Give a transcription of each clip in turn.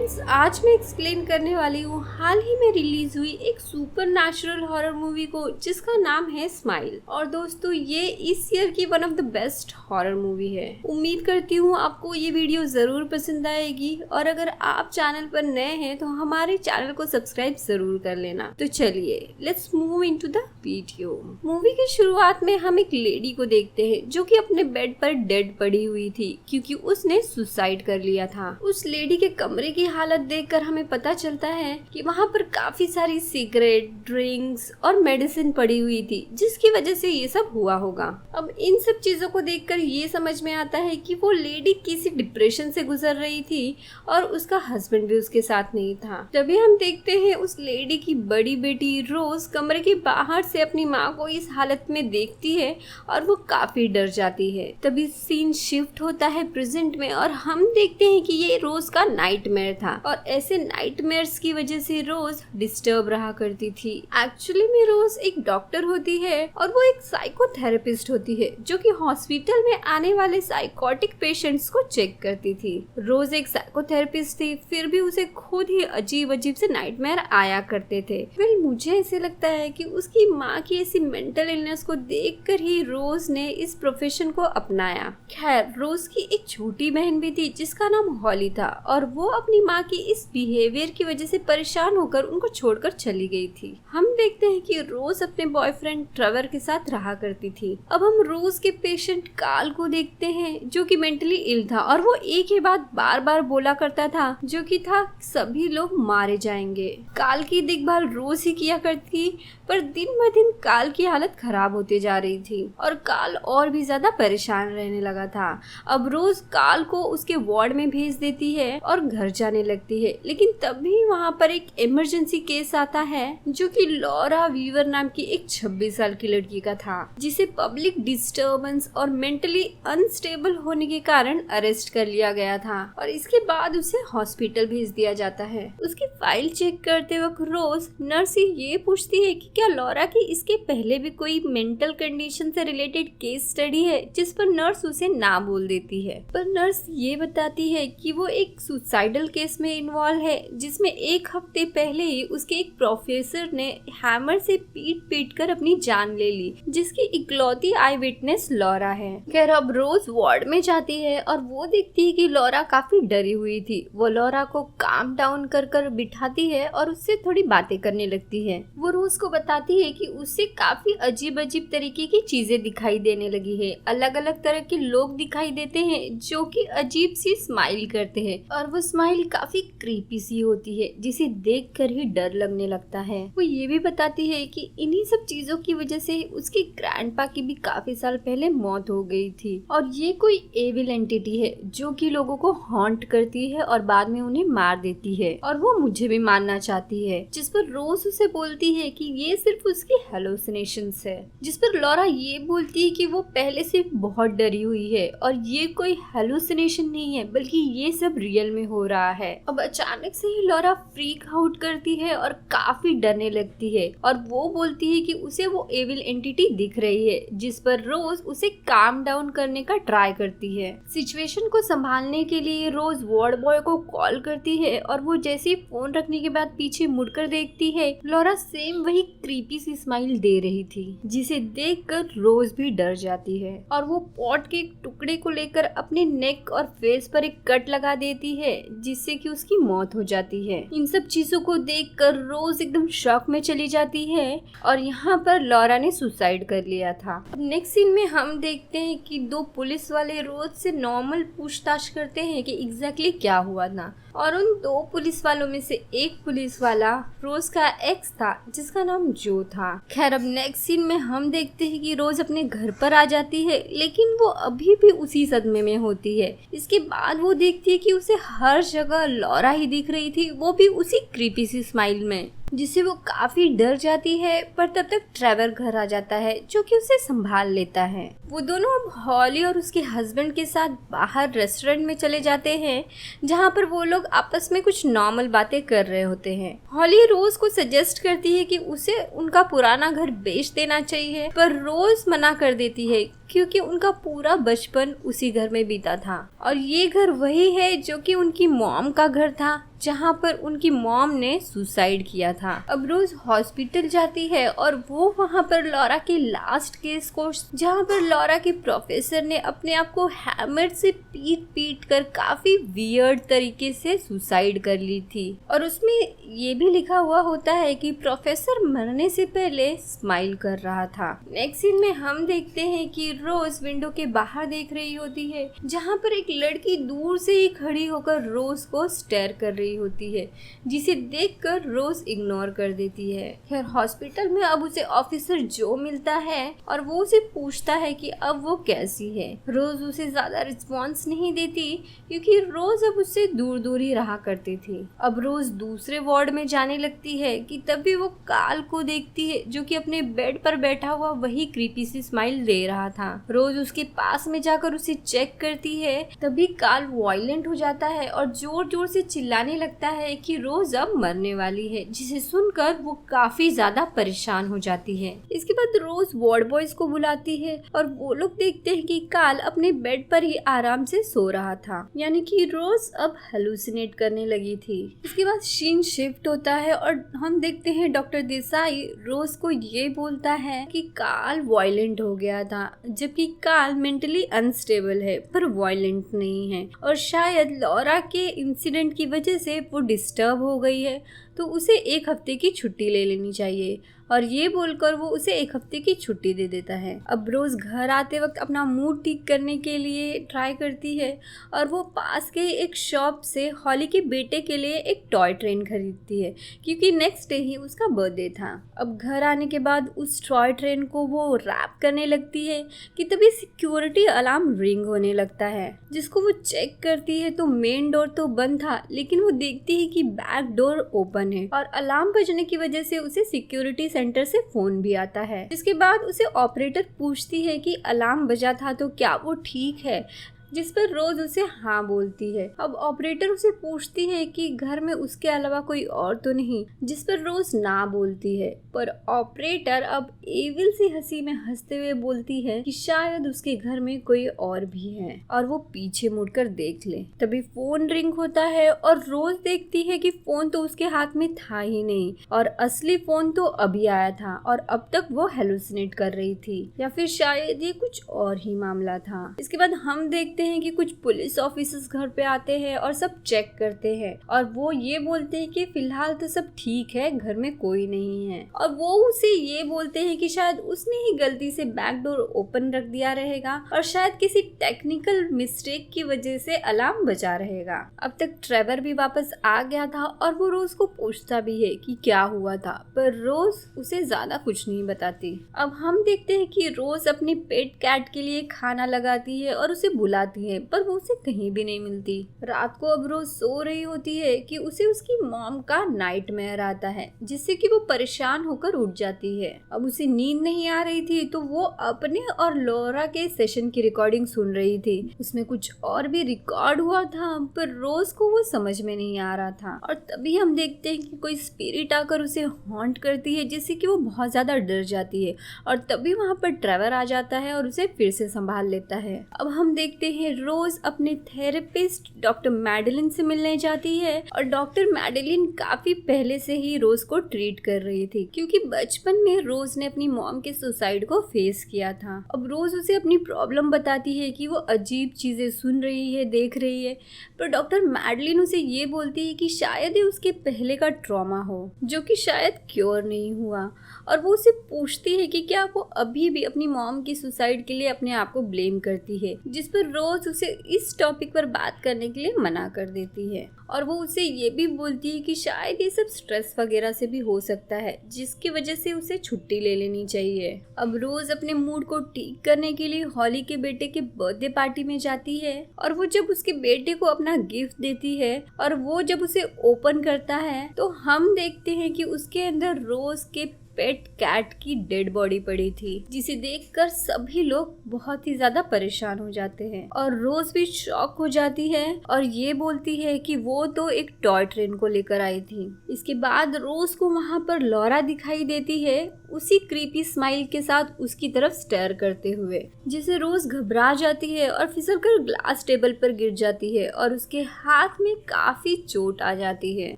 Friends, आज मैं explain करने वाली हूँ हाल ही में रिलीज हुई एक सुपर नेचुरल हॉरर मूवी को जिसका नाम है स्माइल। और दोस्तों, ये इस ईयर की one of the best horror movie है। उम्मीद करती हूँ आपको ये वीडियो जरूर पसंद आएगी और अगर आप चैनल पर नए हैं तो हमारे चैनल को सब्सक्राइब जरूर कर लेना। तो चलिए let's move into the video. Movie की शुरुआत में हम एक लेडी को देखते हैं जो कि अपने बेड पर डेड पड़ी हुई थी क्योंकि उसने सुसाइड कर लिया था। उस लेडी के कमरे की हालत देखकर हमें पता चलता है कि वहाँ पर काफी सारी सिगरेट, ड्रिंक्स और मेडिसिन पड़ी हुई थी जिसकी वजह से ये सब हुआ होगा। अब इन सब चीजों को देखकर ये समझ में आता है कि वो लेडी किसी डिप्रेशन से गुजर रही थी और उसका हस्बैंड भी उसके साथ नहीं था। तभी हम देखते हैं उस लेडी की बड़ी बेटी रोज कमरे के बाहर से अपनी माँ को इस हालत में देखती है और वो काफी डर जाती है। तभी सीन शिफ्ट होता है प्रेजेंट में और हम देखते हैं कि ये रोज का नाइटमेयर था और ऐसे नाइटमेयर्स की वजह से रोज डिस्टर्ब रहा करती थी। एक्चुअली में रोज एक डॉक्टर होती है और वो एक साइकोथेरेपिस्ट होती है जो कि हॉस्पिटल में आने वाले साइकोटिक पेशेंट्स को चेक करती थी। रोज एक साइकोथेरेपिस्ट थी, फिर भी उसे खुद ही अजीब अजीब से नाइटमेयर आया करते थे। मुझे ऐसे लगता है कि उसकी माँ की ऐसी मेंटल इलनेस को देखकर ही रोज ने इस प्रोफेशन को अपनाया। खैर, रोज की एक छोटी बहन भी थी जिसका नाम हॉली था और वो अपनी माँ की इस बिहेवियर की वजह से परेशान होकर उनको छोड़कर चली गई थी। हम देखते हैं कि रोज अपने बॉयफ्रेंड ट्रेवर के साथ रहा करती थी। अब हम रोज के पेशेंट काल को देखते हैं जो कि मेंटली इल था और वो एक ही बात बार बार बोला करता था जो कि था सभी लोग मारे जाएंगे। काल की देखभाल रोज ही किया करती पर दिन ब दिन काल की हालत खराब होती जा रही थी और काल और भी ज्यादा परेशान रहने लगा था। अब रोज काल को उसके वार्ड में भेज देती है और घर जाने लगती है, लेकिन तभी वहाँ पर एक इमरजेंसी केस आता है जो कि लॉरा वीवर नाम की एक 26 साल की लड़की का था जिसे पब्लिक डिस्टर्बेंस और मेंटली अनस्टेबल होने के कारण अरेस्ट कर लिया गया था और इसके बाद उसे हॉस्पिटल भेज दिया जाता है। उसकी फाइल चेक करते वक्त रोज नर्स ये पूछती है कि क्या लॉरा की इसके पहले भी कोई मेंटल कंडीशन से रिलेटेड केस स्टडी है, जिस पर नर्स उसे ना बोल देती है। पर नर्स ये बताती है कि वो एक सुसाइडल केस में इन्वॉल्व है जिसमें एक हफ्ते पहले ही उसके एक प्रोफेसर ने हैमर से पीट कर अपनी जान ले ली, जिसकी इकलौती आई विटनेस लॉरा है। खैर, अब रोज वार्ड में जाती है और वो देखती है कि लॉरा काफी डरी हुई थी। वो लॉरा को काम डाउन कर बिठाती है और उससे थोड़ी बातें करने लगती है। वो रोज को बताती है कि उसे काफी अजीब अजीब तरीके की चीजें दिखाई देने लगी है। अलग अलग तरह के लोग दिखाई देते हैं जो कि अजीब सी स्माइल करते हैं और वो स्माइल काफी क्रीपी सी होती है जिसे देखकर ही डर लगने लगता है। वो ये भी बताती है कि इन्हीं सब चीजों की वजह से उसके ग्रैंडपा की भी काफी साल पहले मौत हो गई थी और ये कोई एविल एंटिटी है जो कि लोगों को हॉन्ट करती है और बाद में उन्हें मार देती है और वो मुझे भी मारना चाहती है। जिस पर रोज उसे बोलती है कि ये सिर्फ उसकी हेलुसिनेशंस है, जिस पर लॉरा ये बोलती है कि वो पहले से बहुत डरी हुई है और ये कोई हेलुसिनेशन नहीं है बल्कि ये सब रियल में हो रहा है। अब अचानक से ही लॉरा फ्रीक आउट करती है और काफी डरने लगती है और वो बोलती है कि उसे वो एविल एंटिटी दिख रही है, जिस पर रोज उसे काम डाउन करने का ट्राई करती है। सिचुएशन को संभालने के लिए रोज वार्ड बॉय को कॉल करती है और वो जैसे ही फोन रखने के बाद पीछे मुड़कर देखती है, लॉरा सेम वही क्रीपी सी स्माइल दे रही थी जिसे देखकर रोज भी डर जाती है और वो पॉट के एक टुकड़े को लेकर अपने नेक और फेस पर एक कट लगा देती है जिससे कि उसकी मौत हो जाती है। इन सब चीजों को देखकर रोज एकदम शॉक में चली जाती है और यहाँ पर लॉरा ने सुसाइड कर लिया था। अब नेक्स्ट सीन में हम देखते हैं कि दो पुलिस वाले रोज से नॉर्मल पूछताछ करते हैं कि एग्जैक्टली क्या हुआ था और उन दो पुलिस वालों में से एक पुलिस वाला रोज का एक्स था जिसका नाम जो था। खैर, अब नेक्स्ट सीन में हम देखते हैं कि रोज अपने घर पर आ जाती है लेकिन वो अभी भी उसी सदमे में होती है। इसके बाद वो देखती है कि उसे हर जगह लॉरा ही दिख रही थी, वो भी उसी क्रीपी सी स्माइल में, जिससे वो काफी डर जाती है। पर तब तक ट्रेवर घर आ जाता है जो कि उसे संभाल लेता है। वो दोनों अब हॉली और उसके हस्बैंड के साथ बाहर रेस्टोरेंट में चले जाते हैं जहाँ पर वो लोग आपस में कुछ नॉर्मल बातें कर रहे होते हैं। हॉली रोज को सजेस्ट करती है कि उसे उनका पुराना घर बेच देना चाहिए पर रोज मना कर देती है क्योंकि उनका पूरा बचपन उसी घर में बीता था और ये घर वही है जो कि उनकी मॉम का घर था, जहाँ पर उनकी मॉम ने सुसाइड किया था। अब रोज हॉस्पिटल जाती है और वो वहाँ पर लॉरा के लास्ट केस को, जहाँ पर लॉरा के प्रोफेसर ने अपने आप को हैमर से पीट पीट कर काफी वियर्ड तरीके से सुसाइड कर ली थी। और उसमें ये भी लिखा हुआ होता है कि प्रोफेसर मरने से पहले स्माइल कर रहा था। नेक्स्ट सीन में हम देखते हैं कि रोज विंडो के बाहर देख रही होती है, जहाँ पर एक लड़की दूर से ही खड़ी होकर रोज को स्टेयर कर रही होती है, जिसे देखकर रोज इग्नोर कर देती है। खैर हॉस्पिटल में अब उसे ऑफिसर जो मिलता है और वो उसे पूछता है कि अब वो कैसी है। रोज उसे ज्यादा रिस्पॉन्स नहीं देती क्योंकि रोज अब उससे दूर दूर ही रहा करती थी। अब रोज दूसरे वार्ड में जाने लगती है कि तभी वो काल को देखती है, जो कि अपने बेड पर बैठा हुआ वही क्रीपी सी स्माइल दे रहा था। रोज उसके पास में जाकर उसे चेक करती है, तभी काल वायलेंट हो जाता है और जोर जोर से चिल्लाने लगता है कि रोज अब मरने वाली है, जिसे सुनकर वो काफी ज्यादा परेशान हो जाती है। इसके बाद रोज वार्ड बॉयज को बुलाती है और वो लोग देखते हैं कि काल अपने बेड पर ही आराम से सो रहा था, यानी कि रोज अब हेलुसिनेट करने लगी थी। इसके बाद सीन शिफ्ट होता है और हम देखते हैं डॉक्टर देसाई रोज को ये बोलता है कि काल वायलेंट हो गया था, जबकि काल मेंटली अनस्टेबल है पर वायलेंट नहीं है और शायद लॉरा के इंसिडेंट की वजह से वो डिस्टर्ब हो गई है, तो उसे 1 हफ्ते की छुट्टी ले लेनी चाहिए। और ये बोलकर वो उसे 1 हफ्ते की छुट्टी दे देता है। अब रोज घर आते वक्त अपना मूड ठीक करने के लिए ट्राई करती है और वो पास के एक शॉप से हॉली के बेटे के लिए एक टॉय ट्रेन खरीदती है, क्योंकि नेक्स्ट डे ही उसका बर्थडे था। अब घर आने के बाद उस टॉय ट्रेन को वो रैप करने लगती है कि तभी सिक्योरिटी अलार्म रिंग होने लगता है, जिसको वो चेक करती है तो मेन डोर तो बंद था, लेकिन वो देखती है कि बैक डोर ओपन है और अलार्म बजने की वजह से उसे सिक्योरिटी सेंटर से फोन भी आता है। जिसके बाद उसे ऑपरेटर पूछती है कि अलार्म बजा था तो क्या वो ठीक है, जिस पर रोज उसे हाँ बोलती है। अब ऑपरेटर उसे पूछती है कि घर में उसके अलावा कोई और तो नहीं, जिस पर रोज ना बोलती है। पर ऑपरेटर अब एविल सी हंसी में हंसते हुए बोलती है कि शायद उसके घर में कोई और भी है और वो पीछे मुड़कर देख ले। तभी फोन रिंग होता है और रोज देखती है कि फोन तो उसके हाथ में था ही नहीं और असली फोन तो अभी आया था और अब तक वो हेलुसिनेट कर रही थी, या फिर शायद ये कुछ और ही मामला था। इसके बाद हम देखते हैं कि कुछ पुलिस ऑफिसर्स घर पे आते हैं और सब चेक करते हैं और वो ये बोलते हैं कि फिलहाल तो सब ठीक है, घर में कोई नहीं है। और वो उसे ये बोलते हैं कि शायद उसने ही गलती से बैक डोर ओपन रख दिया रहेगा और शायद किसी टेक्निकल मिस्टेक की वजह से अलार्म बजा रहेगा। अब तक ट्रेवर भी वापस आ गया था और वो रोज को पूछता भी है कि क्या हुआ था, पर रोज उसे ज्यादा कुछ नहीं बताती। अब हम देखते हैं कि रोज अपने पेट कैट के लिए खाना लगाती है और उसे बुलाती है, पर वो उसे कहीं भी नहीं मिलती। रात को अब रोज सो रही होती है कि उसे उसकी मॉम का नाइटमेयर आता है, जिससे कि वो परेशान होकर उठ जाती है। अब उसे नींद नहीं आ रही थी तो वो अपने और लॉरा के सेशन की रिकॉर्डिंग सुन रही थी। उसमें कुछ और भी रिकॉर्ड हुआ था, पर रोज को वो समझ में नहीं आ रहा था। और तभी हम देखते हैं कि कोई स्पिरिट आकर उसे हॉन्ट करती है, जिससे कि वो बहुत ज्यादा डर जाती है। और तभी वहाँ पर ट्रेवर आ जाता है और उसे फिर से संभाल लेता है। अब हम देखते हैं रोज अपने थेरेपिस्ट डॉक्टर मैडेलिन से मिलने जाती है और डॉक्टर मैडेलिन काफी पहले से ही रोज को ट्रीट कर रही थी, क्योंकि बचपन में रोज ने अपनी मॉम के सुसाइड को फेस किया था। अब रोज उसे अपनी प्रॉब्लम बताती है कि वो अजीब चीजें सुन रही है, देख रही है, पर डॉक्टर मैडेलिन उसे ये बोलती है कि शायद ये उसके पहले का ट्रॉमा हो, जो कि शायद क्योर नहीं हुआ। और वो उसे पूछती है कि क्या वो अभी भी अपनी मॉम की सुसाइड के लिए अपने आप को ब्लेम करती है, जिस पर रोज उसे इस टॉपिक पर बात करने के लिए मना कर देती है। और वो उसे ये भी बोलती है कि शायद ये सब स्ट्रेस वगैरह से भी हो सकता है, जिसकी वजह से उसे छुट्टी ले लेनी चाहिए। अब रोज अपने मूड को ठीक करने के लिए हॉली के बेटे के बर्थडे पार्टी में जाती है और वो जब उसके बेटे को अपना गिफ्ट देती है और वो जब उसे ओपन करता है तो हम देखते हैं कि उसके अंदर रोज के पेट कैट की डेड बॉडी पड़ी थी, जिसे देखकर सभी लोग बहुत ही ज्यादा परेशान हो जाते हैं और रोज भी शॉक हो जाती है और ये बोलती है कि वो तो एक टॉय ट्रेन को लेकर आई थी। इसके बाद रोज को वहाँ पर लॉरा दिखाई देती है, उसी क्रीपी स्माइल के साथ उसकी तरफ स्टेयर करते हुए, जिसे रोज घबरा जाती है और फिसलकर ग्लास टेबल पर गिर जाती है और उसके हाथ में काफी चोट आ जाती है।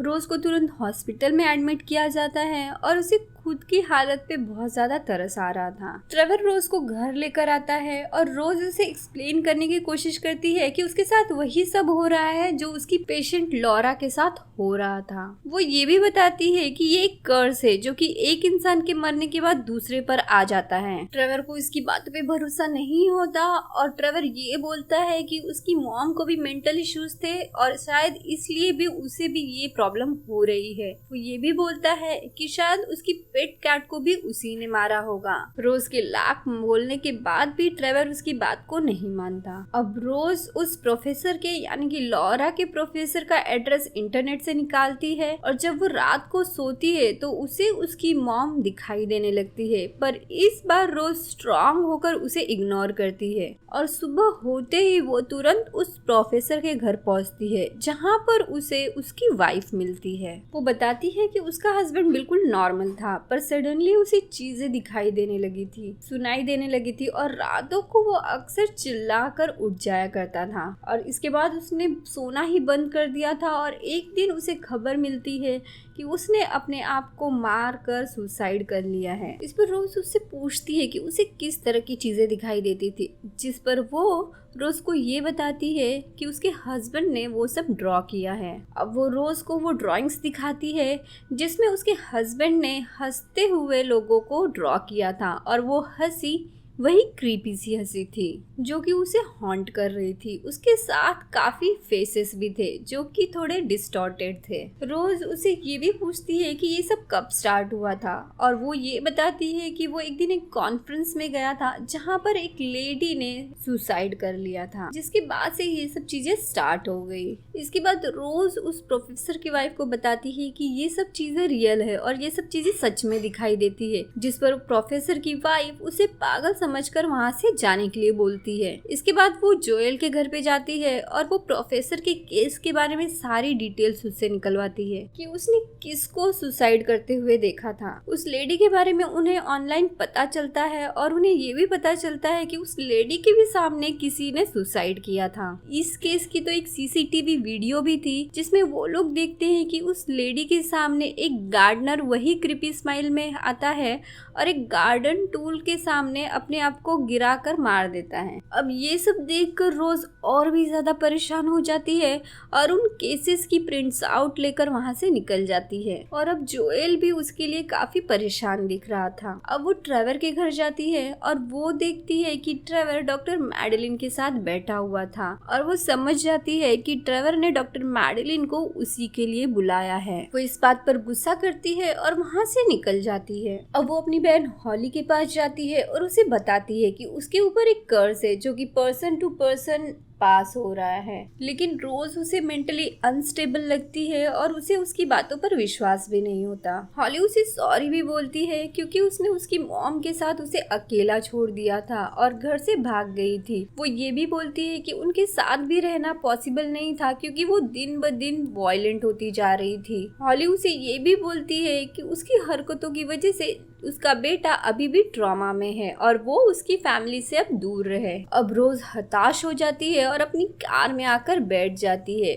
रोज को तुरंत हॉस्पिटल में एडमिट किया जाता है और उसे खुद की हालत पे बहुत ज्यादा तरस आ रहा था। ट्रेवर रोज को घर लेकर आता है और रोज उसे एक्सप्लेन करने की कोशिश करती है कि उसके साथ वही सब हो रहा है जो उसकी पेशेंट लॉरा के साथ हो रहा था। वो ये भी बताती है कि ये एक कर्स है जो कि एक इंसान के मरने के बाद दूसरे पर आ जाता है। ट्रेवर को इसकी बातों पे भरोसा नहीं होता और ट्रेवर ये बोलता है कि उसकी मॉम को भी मेंटल इश्यूज थे और शायद इसलिए भी उसे भी ये प्रॉब्लम हो रही है। वो ये भी बोलता है कि शायद उसकी पेट कैट को भी उसी ने मारा होगा। रोज के लाख बोलने के बाद भी ट्रेवर उसकी बात को नहीं मानता। अब रोज उस प्रोफेसर के यानी कि लॉरा के प्रोफेसर का एड्रेस इंटरनेट से निकालती है और जब वो रात को सोती है तो उसे उसकी मॉम दिखाई देने लगती है, पर इस बार रोज स्ट्रांग होकर उसे इग्नोर करती है और सुबह होते ही वो तुरंत उस प्रोफेसर के घर पहुंचती है जहां पर उसे उसकी वाइफ मिलती है। वो बताती है कि उसका हस्बैंड बिल्कुल नॉर्मल था, पर सडनली उसे चीजें दिखाई देने लगी थी, सुनाई देने लगी थी और रातों को वो अक्सर चिल्लाकर उठ जाया करता था और इसके बाद उसने सोना ही बंद कर दिया था और एक दिन उसे खबर मिलती है कि उसने अपने आप को मार कर सुसाइड कर लिया है। इस पर रोज उससे पूछती है कि उसे किस तरह की चीजें दिखाई देती थी, जिस पर वो रोज को ये बताती है कि उसके हस्बैंड ने वो सब ड्रॉ किया है। अब वो रोज को वो ड्राइंग्स दिखाती है जिसमें उसके हस्बैंड ने हंसते हुए लोगों को ड्रॉ किया था और वो हंसी वही क्रीपी सी हंसी थी जो कि उसे हॉन्ट कर रही थी। उसके साथ काफी फेसेस भी थे जो कि थोड़े डिस्टॉर्टेड थे। रोज उसे ये भी पूछती है कि ये सब कब स्टार्ट हुआ था और वो ये बताती है कि वो एक दिन एक कॉन्फ्रेंस में गया था जहाँ पर एक लेडी ने सुसाइड कर लिया था, जिसके बाद से ये सब चीजें स्टार्ट हो गई। इसके बाद रोज उस प्रोफेसर की वाइफ को बताती है कि ये सब चीजें रियल है और ये सब चीजें सच में दिखाई देती है, जिस पर प्रोफेसर की वाइफ उसे पागल समझकर वहाँ से जाने के लिए बोलती है। इसके बाद वो जोएल के घर पे जाती है और वो प्रोफेसर के केस के बारे में सारी डिटेल्स उससे निकलवाती है कि उसने किसको सुसाइड करते हुए देखा था। उस लेडी के बारे में उन्हें ऑनलाइन पता चलता है और उन्हें ये भी पता चलता है कि उस लेडी के भी सामने किसी ने सुसाइड किया था। इस केस की तो एक सीसीटीवी वीडियो भी थी जिसमें वो लोग देखते हैं कि उस लेडी के सामने एक गार्डनर वही क्रीपी स्माइल में आता है और एक गार्डन टूल के सामने अपने आप को गिराकर मार देता है। अब ये सब देखकर रोज और भी ज्यादा परेशान हो जाती है और उन केसेस की प्रिंट्स आउट लेकर वहां से निकल जाती है और अब जोएल भी उसके लिए काफी परेशान दिख रहा था। अब वो ट्रेवर के घर जाती है और वो देखती है कि ट्रेवर डॉक्टर मैडेलिन के साथ बैठा हुआ था और वो समझ जाती है कि ट्रेवर ने डॉक्टर मैडेलिन को उसी के लिए बुलाया है। वो इस बात पर गुस्सा करती है और वहाँ से निकल जाती है। अब वो अपनी बहन हॉली के पास जाती है और उसे बताती है कि उसके ऊपर एक कर्स है जो कि पर्सन टू पर्सन पास हो रहा है, लेकिन रोज उसे मेंटली अनस्टेबल लगती है और उसे उसकी बातों पर विश्वास भी नहीं होता। हॉली उसे सॉरी भी बोलती है क्योंकि उसने उसकी मॉम के साथ उसे अकेला छोड़ दिया था और घर से भाग गई थी। वो ये भी बोलती है कि उनके साथ भी रहना पॉसिबल नहीं था क्योंकि वो दिन ब दिन वायलेंट होती जा रही थी। हॉली उसे ये भी बोलती है कि उसकी हरकतों की वजह से उसका बेटा अभी भी ट्रॉमा में है और वो उसकी फैमिली से अब दूर रहे। अब रोज हताश हो जाती है और अपनी कार में आकर बैठ जाती है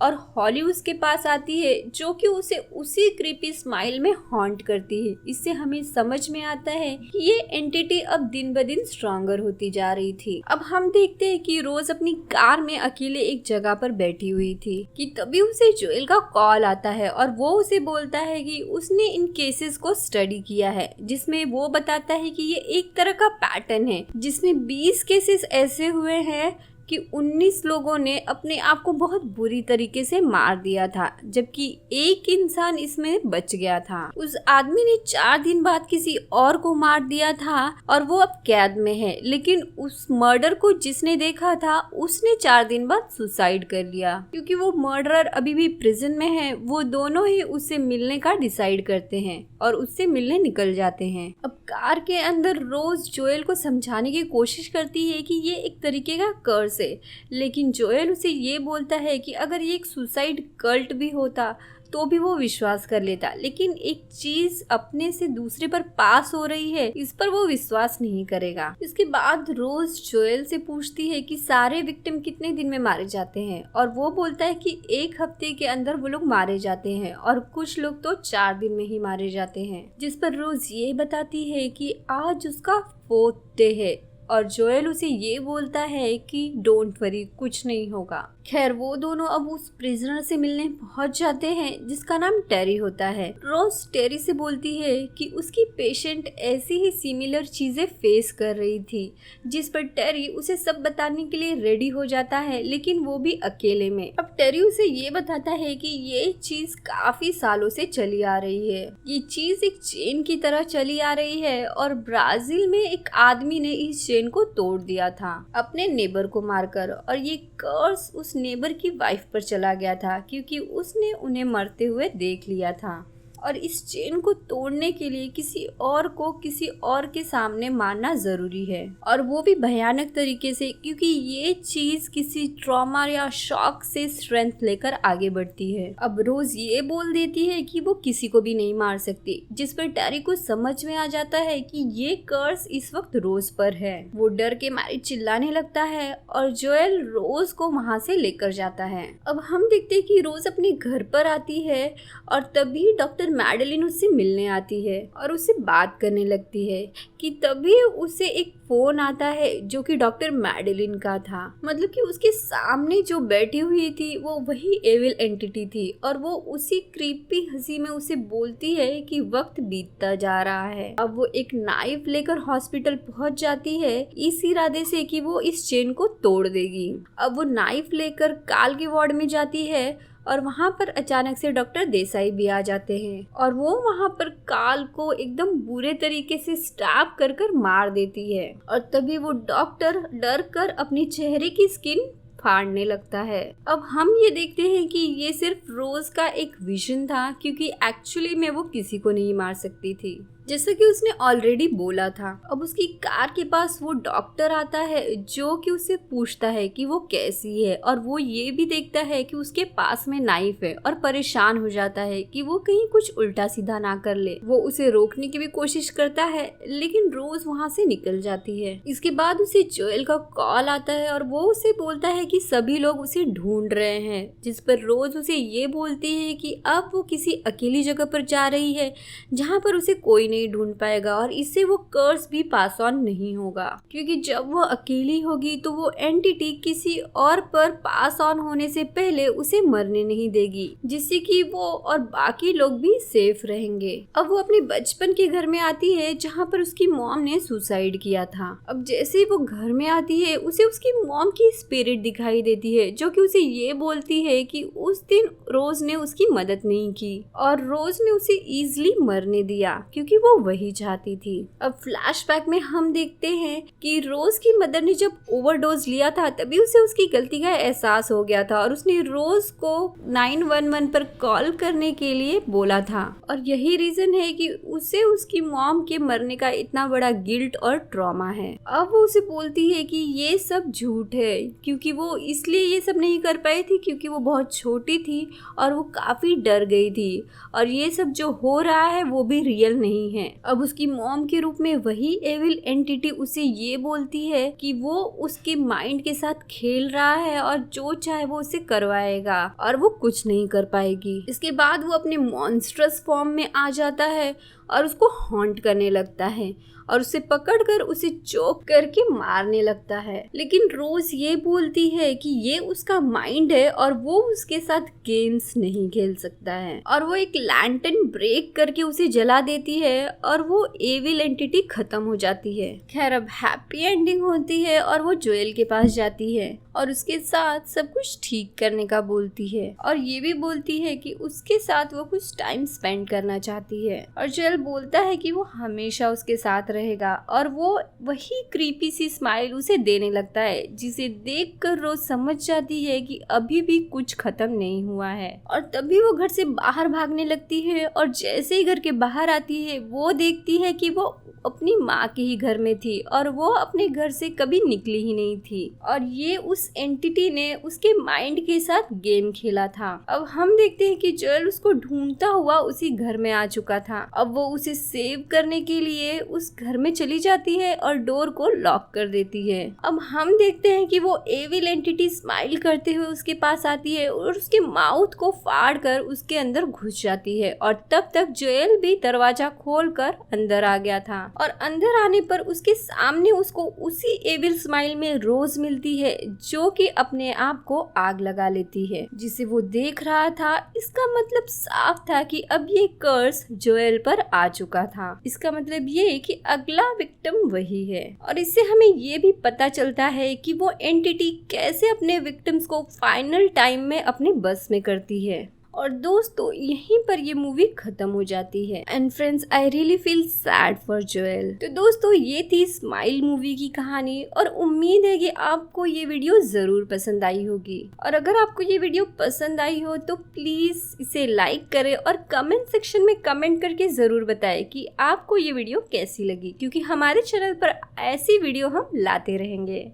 और हॉली उसके पास आती है जो कि उसे उसी क्रीपी स्माइल में हॉन्ट करती है। इससे हमें समझ में आता है कि ये एंटिटी अब दिन ब दिन स्ट्रॉन्गर होती जा रही थी। अब हम देखते हैं कि रोज अपनी कार में अकेले एक जगह पर बैठी हुई थी कि तभी उसे जोएल का कॉल आता है और वो उसे बोलता है कि उसने इन केसेस को स्टडी किया है, जिसमें वो बताता है कि ये एक तरह का पैटर्न है जिसमें 20 केसेस ऐसे हुए हैं कि 19 लोगों ने अपने आप को बहुत बुरी तरीके से मार दिया था, जबकि एक इंसान इसमें बच गया था। उस आदमी ने 4 दिन बाद किसी और को मार दिया था और वो अब कैद में है, लेकिन उस मर्डर को जिसने देखा था उसने 4 दिन बाद सुसाइड कर लिया। क्योंकि वो मर्डरर अभी भी प्रिजन में है, वो दोनों ही उससे मिलने का डिसाइड करते हैं और उससे मिलने निकल जाते हैं। अब कार के अंदर रोज जोएल को समझाने की कोशिश करती है कि ये एक तरीके का कर्स है, लेकिन जोएल उसे ये बोलता है कि अगर ये एक सुसाइड कल्ट भी होता तो भी वो विश्वास कर लेता, लेकिन एक चीज अपने से दूसरे पर पास हो रही है, इस पर वो विश्वास नहीं करेगा। इसके बाद रोज जोएल से पूछती है कि सारे विक्टिम कितने दिन में मारे जाते हैं, और वो बोलता है कि 1 हफ्ते के अंदर वो लोग मारे जाते हैं और कुछ लोग तो 4 दिन में ही मारे जाते हैं। जिस पर रोज ये बताती है कि आज उसका 4th डे है और जोएल उसे ये बोलता है कि डोंट वरी, कुछ नहीं होगा। खैर वो दोनों अब उस प्रिजनर से मिलने पहुंच जाते हैं जिसका नाम टेरी होता है। रोज टेरी से बोलती है कि उसकी पेशेंट ऐसी ही सिमिलर चीजें फेस कर रही थी, जिस पर टेरी उसे सब बताने के लिए रेडी हो जाता है, लेकिन वो भी अकेले में। अब टेरी उसे ये बताता है कि ये चीज काफी सालों से चली आ रही है, ये चीज एक चेन की तरह चली आ रही है और ब्राजील में एक आदमी ने इस चेन को तोड़ दिया था अपने नेबर को मारकर, और ये कर्स उस नेबर की वाइफ पर चला गया था क्योंकि उसने उन्हें मरते हुए देख लिया था। और इस चेन को तोड़ने के लिए किसी और को किसी और के सामने मारना जरूरी है, और वो भी भयानक तरीके से, क्योंकि ये चीज किसी ट्रॉमा या शॉक से स्ट्रेंथ लेकर आगे बढ़ती है। अब रोज ये बोल देती है कि वो किसी को भी नहीं मार सकती, जिस पर टेरी को समझ में आ जाता है कि ये कर्स इस वक्त रोज पर है। वो डर के मारे चिल्लाने लगता है और जोएल रोज को वहाँ से लेकर जाता है। अब हम देखते हैं कि रोज अपने घर पर आती है और तभी डॉक्टर मैडेलिन उससे मिलने आती है और उससे बात करने लगती है कि तभी उसे एक फोन आता है जो कि डॉक्टर मैडेलिन का था। मतलब कि उसके सामने जो बैठी हुई थी वो वही एविल एंटिटी थी, और वो उसी क्रीपी हंसी में उसे बोलती है कि वक्त बीतता जा रहा है। अब वो एक नाइफ लेकर हॉस्पिटल पहुंच जाती है इस इरादे से कि वो इस चेन को तोड़ देगी। अब वो नाइफ लेकर काल के वार्ड में जाती है और वहाँ पर अचानक से डॉक्टर देसाई भी आ जाते हैं और वो वहाँ पर काल को एकदम बुरे तरीके से स्टैब कर मार देती है, और तभी वो डॉक्टर डर कर अपनी चेहरे की स्किन फाड़ने लगता है। अब हम ये देखते हैं कि ये सिर्फ रोज का एक विजन था, क्योंकि एक्चुअली में वो किसी को नहीं मार सकती थी, जैसा कि उसने ऑलरेडी बोला था। अब उसकी कार के पास वो डॉक्टर आता है जो कि उससे पूछता है कि वो कैसी है, और वो ये भी देखता है कि उसके पास में नाइफ है और परेशान हो जाता है कि वो कहीं कुछ उल्टा सीधा ना कर ले। वो उसे रोकने की भी कोशिश करता है, लेकिन रोज वहाँ से निकल जाती है। इसके बाद उसे जोएल का कॉल आता है और वो उसे बोलता है कि सभी लोग उसे ढूंढ रहे हैं, जिस पर रोज उसे ये बोलती है कि अब वो किसी अकेली जगह पर जा रही है जहाँ पर उसे कोई नहीं ढूंढ पाएगा, और इससे वो कर्स भी पास ऑन नहीं होगा, क्योंकि जब वो अकेली होगी तो वो एंटिटी किसी और पर पास ऑन होने से पहले उसे मरने नहीं देगी, जिससे कि वो और बाकी लोग भी सेफ रहेंगे। अब वो अपने बचपन के घर में आती है जहाँ पर उसकी मॉम ने सुसाइड किया था। अब जैसे ही वो घर में आती है उसे उसकी मॉम की स्पिरिट दिखाई देती है, जो कि उसे ये बोलती है कि उस दिन रोज ने उसकी मदद नहीं की और रोज ने उसे इजीली मरने दिया क्योंकि वो वही चाहती थी। अब फ्लैशबैक में हम देखते हैं कि रोज की मदर ने जब ओवरडोज लिया था तभी उसे उसकी गलती का एहसास हो गया था और उसने रोज को 911 पर कॉल करने के लिए बोला था, और यही रीजन है कि उसे उसकी मॉम के मरने का इतना बड़ा गिल्ट और ट्रॉमा है। अब वो उसे बोलती है कि ये सब झूठ है, क्योंकि वो इसलिए ये सब नहीं कर पाई थी क्योंकि वो बहुत छोटी थी और वो काफी डर गई थी, और ये सब जो हो रहा है वो भी रियल नहीं है। अब उसकी मॉम के रूप में वही एविल एंटिटी उसे ये बोलती है कि वो उसके माइंड के साथ खेल रहा है और जो चाहे वो उसे करवाएगा और वो कुछ नहीं कर पाएगी। इसके बाद वो अपने मॉन्स्ट्रस फॉर्म में आ जाता है और उसको हॉन्ट करने लगता है और उसे पकड़कर उसे चोक करके मारने लगता है। लेकिन रोज ये बोलती है कि ये उसका माइंड है और वो उसके साथ गेम्स नहीं खेल सकता है, और वो एक लैंटर्न ब्रेक करके उसे जला देती है और वो एविल एंटिटी खत्म हो जाती है। खैर अब हैप्पी एंडिंग होती है और वो जोएल के पास जाती है और उसके साथ सब कुछ ठीक करने का बोलती है, और ये भी बोलती है कि उसके साथ वो कुछ टाइम स्पेंड करना चाहती है। और जोएल बोलता है कि वो हमेशा उसके साथ रहेगा, और वो वही क्रीपी सी स्माइल उसे देने लगता है, जिसे देखकर रोज समझ जाती है कि अभी भी कुछ खत्म नहीं हुआ है। और तभी वो घर से बाहर भागने लगती है, और जैसे ही घर के बाहर आती है वो देखती है कि वो अपनी माँ के ही घर में थी और वो अपने घर से कभी निकली ही नहीं थी, और ये उस एंटिटी ने उसके माइंड के साथ गेम खेला था। अब हम देखते हैं कि जोएल उसको ढूंढता हुआ उसी घर में आ चुका था। अब वो उसे सेव करने के लिए उस घर में चली जाती है और डोर को लॉक कर देती है। अब हम देखते हैं कि वो एविल एंटिटी स्माइल करते हुए उसके पास आती है और उसके माउथ को फाड़ कर उसके अंदर घुस जाती है, और तब तक जोएल भी दरवाजा खोलकर अंदर आ गया था। और अंदर आने पर उसके सामने उसको उसी एविल स्माइल में रोज मिलती है, जो कि अपने आप को आग लगा लेती है, जिसे वो देख रहा था। इसका मतलब साफ था कि अब ये कर्स जोएल पर आ चुका था। इसका मतलब ये कि अगला विक्टिम वही है, और इससे हमें ये भी पता चलता है कि वो एंटिटी कैसे अपने विक्टिम्स को फाइनल टाइम में अपने बस में करती है। और दोस्तों यहीं पर ये मूवी खत्म हो जाती है। And friends, I really feel sad for Joel. तो दोस्तों ये थी स्माइल मूवी की कहानी, और उम्मीद है कि आपको ये वीडियो जरूर पसंद आई होगी। और अगर आपको ये वीडियो पसंद आई हो तो प्लीज इसे लाइक करें और कमेंट सेक्शन में कमेंट करके जरूर बताएं कि आपको ये वीडियो कैसी लगी, क्योंकि हमारे चैनल पर ऐसी वीडियो हम लाते रहेंगे।